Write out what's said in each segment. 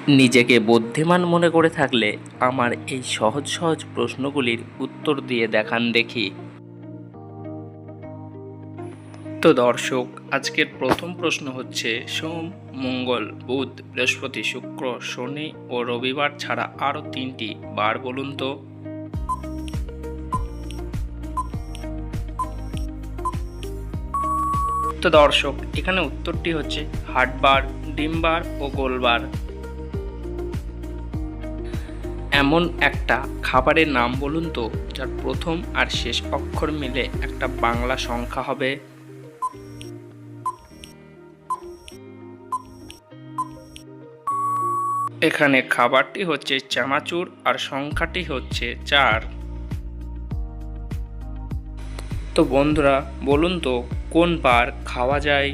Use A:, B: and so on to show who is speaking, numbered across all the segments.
A: নিজেকে বুদ্ধিমান মনে করে থাকলে আমার এই সহজ সহজ প্রশ্নগুলির উত্তর দিয়ে দেখান দেখি। তো দর্শক, আজকের প্রথম প্রশ্ন হচ্ছে, সোম, মঙ্গল, বুধ, বৃহস্পতি, শুক্র, শনি ও রবিবার ছাড়া আরও 3টি বার বলুন তো। তো দর্শক, এখানে উত্তরটি হচ্ছে হাটবার, ডিমবার ও গোলবার। এমন একটা খাবারের নাম বলুন তো যার প্রথম আর শেষ অক্ষর মিলে একটা বাংলা সংখ্যা হবে। এখানে খাবারটি হচ্ছে চানাচুর আর সংখ্যাটি হচ্ছে 4। তো বন্ধুরা, বলুন তো কোন বার খাওয়া যায়।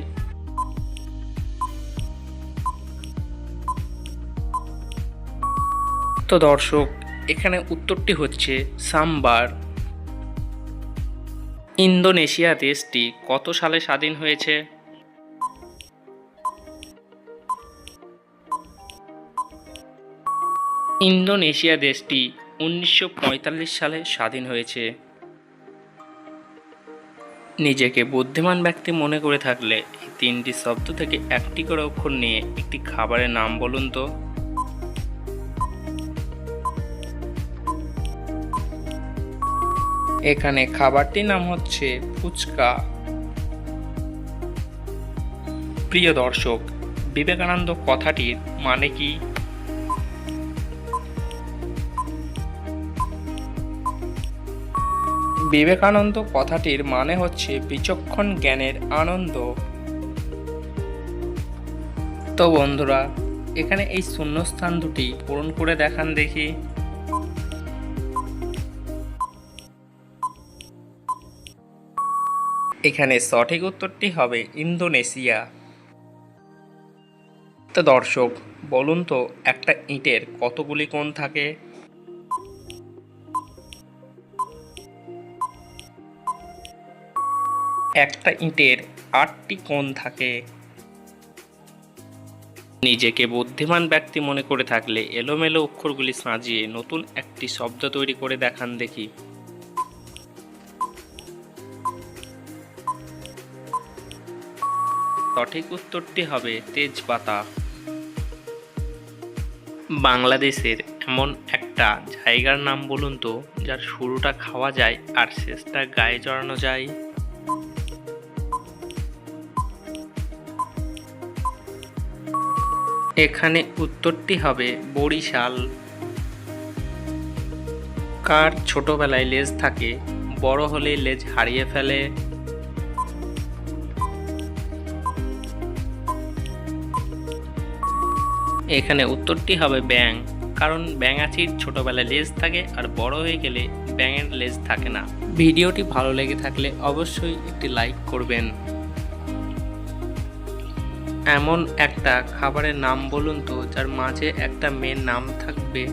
A: তো দর্শক, এখানে উত্তরটি হচ্ছে সাম্বার। ইন্দোনেশিয়া দেশটি কত সালে স্বাধীন হয়েছে? ইন্দোনেশিয়া দেশটি 1945 সালে স্বাধীন হয়েছে। নিজেকে বুদ্ধিমান ব্যক্তি মনে করে থাকলে এই 3টি শব্দ থেকে একটি করে অক্ষর নিয়ে একটি খাবারের নাম বলুন তো। এখানে খাবারটির নাম হচ্ছে ফুচকা। প্রিয় দর্শক, বিবেকানন্দ কথাটির মানে কি? বিবেকানন্দ কথাটির মানে হচ্ছে বিচক্ষণ জ্ঞানের আনন্দ। তো বন্ধুরা, এখানে এই শূন্যস্থান দুটি পূরণ করে দেখান দেখি। এখানে সঠিক উত্তরটি হবে ইন্দোনেশিয়া। তো দর্শক, বলুন তো একটা ইটের কতগুলি কোণ থাকে? একটা ইটের 8টি কোণ থাকে। নিজেকে বুদ্ধিমান ব্যক্তি মনে করে থাকলে এলোমেলো অক্ষরগুলি সাজিয়ে নতুন একটি শব্দ তৈরি করে দেখান দেখি। সঠিক উত্তরটি হবে তেজপাতা। বাংলাদেশের এমন একটা জায়গার নাম বলুন তো যার শুরুটা খাওয়া যায় আর শেষটা গায়ে জড়ানো যায়। এখানে উত্তরটি হবে বরিশাল। কার ছোটবেলায় লেজ থাকে, বড় হলে লেজ হারিয়ে ফেলে? এখানে উত্তরটি হবে ব্যাঙ, কারণ ব্যাঙাচির ছোটবেলায় লেজ থাকে আর বড় হয়ে গেলে ব্যাঙের লেজ থাকে না। ভিডিওটি ভালো লেগে থাকলে অবশ্যই একটি লাইক করবেন। এমন একটা খাবারের নাম বলুন তো যার মাঝে একটা মেয়ের নাম থাকবে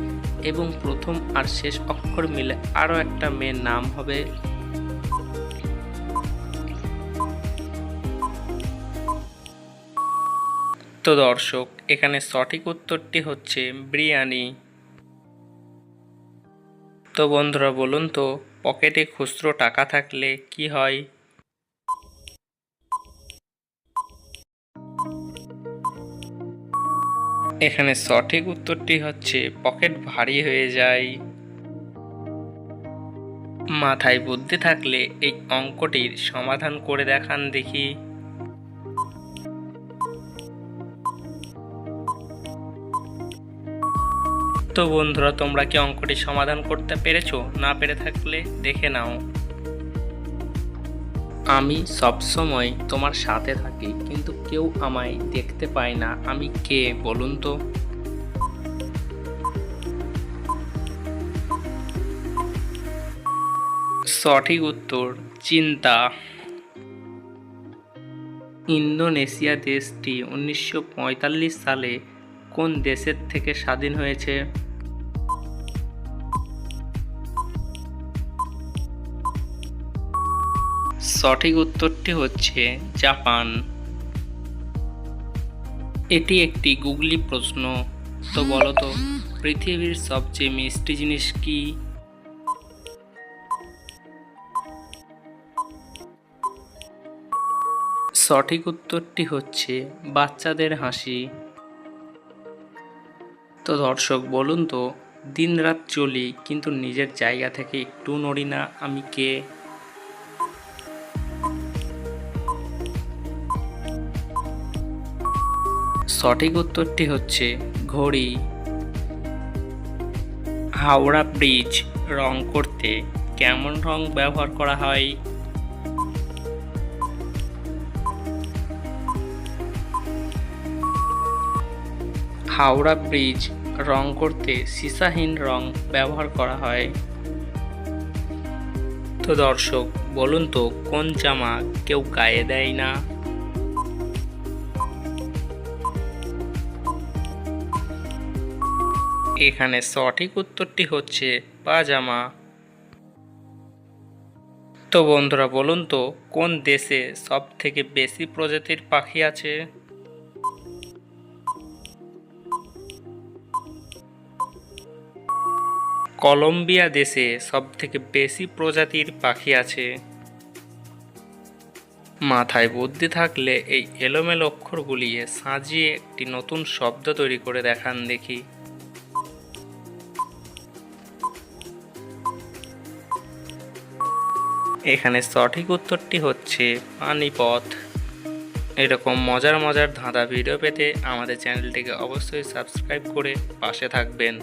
A: এবং প্রথম আর শেষ অক্ষর মিলে আরও একটা মেয়ের নাম হবে। তো দর্শক, এখানে সঠিক উত্তরটি হচ্ছে বিরিয়ানি। তো বন্ধুরা, বলুন তো পকেটে খুচরো টাকা থাকলে কি হয়? এখানে সঠিক উত্তরটি হচ্ছে পকেট ভারী হয়ে যায়। মাথায় বুদ্ধি থাকলে এই অঙ্কটির সমাধান করে দেখান দেখি। তো বন্ধুরা, তোমরা কি অঙ্কটি সমাধান করতে পেরেছো? না পেরে থাকলে দেখে নাও। আমি সবসময় তোমার সাথে থাকি কিন্তু কেউ আমায় দেখতে পায় না, আমি কে বলুন তো। সঠিক উত্তর চিন্তা। ইন্দোনেশিয়া দেশটি 1945 সালে কোন দেশের থেকে স্বাধীন হয়েছে? সঠিক উত্তরটি হচ্ছে জাপান। এটি একটি গুগলি প্রশ্ন। তো বলো তো, পৃথিবীর সবচেয়ে মিষ্টি জিনিস কি? সঠিক উত্তরটি হচ্ছে বাচ্চাদের হাসি। তো দর্শক বলুন তো, দিনরাত চলি কিন্তু নিজের জায়গা থেকে একটু নড়ি না, আমি কে? সঠিক উত্তরটি হচ্ছে ঘড়ি। হাওড়া ব্রিজ রং করতে কেমন রং ব্যবহার করা হয়? হাওড়া ব্রিজ রং করতে সীসাহীন রং ব্যবহার করা হয়। তো দর্শক বলুন তো, কোন জামা কেউ গায়ে দেয় না? এখানে সঠিক উত্তরটি হচ্ছে পাজামা। তো বন্ধুরা বলুন তো, কোন দেশে সব থেকে বেশি প্রজাতির পাখি আছে? কলম্বিয়া দেশে সব থেকে বেশি প্রজাতির পাখি আছে। মাথায় বুদ্ধি থাকলে এই এলোমেলো অক্ষরগুলি সাজিয়ে একটি নতুন শব্দ তৈরি করে দেখান দেখি। এখানে সঠিক উত্তরটি হচ্ছে পানিপথ। এরকম মজার মজার ধাঁধা ভিডিও পেতে আমাদের চ্যানেলটিকে অবশ্যই সাবস্ক্রাইব করে পাশে থাকবেন।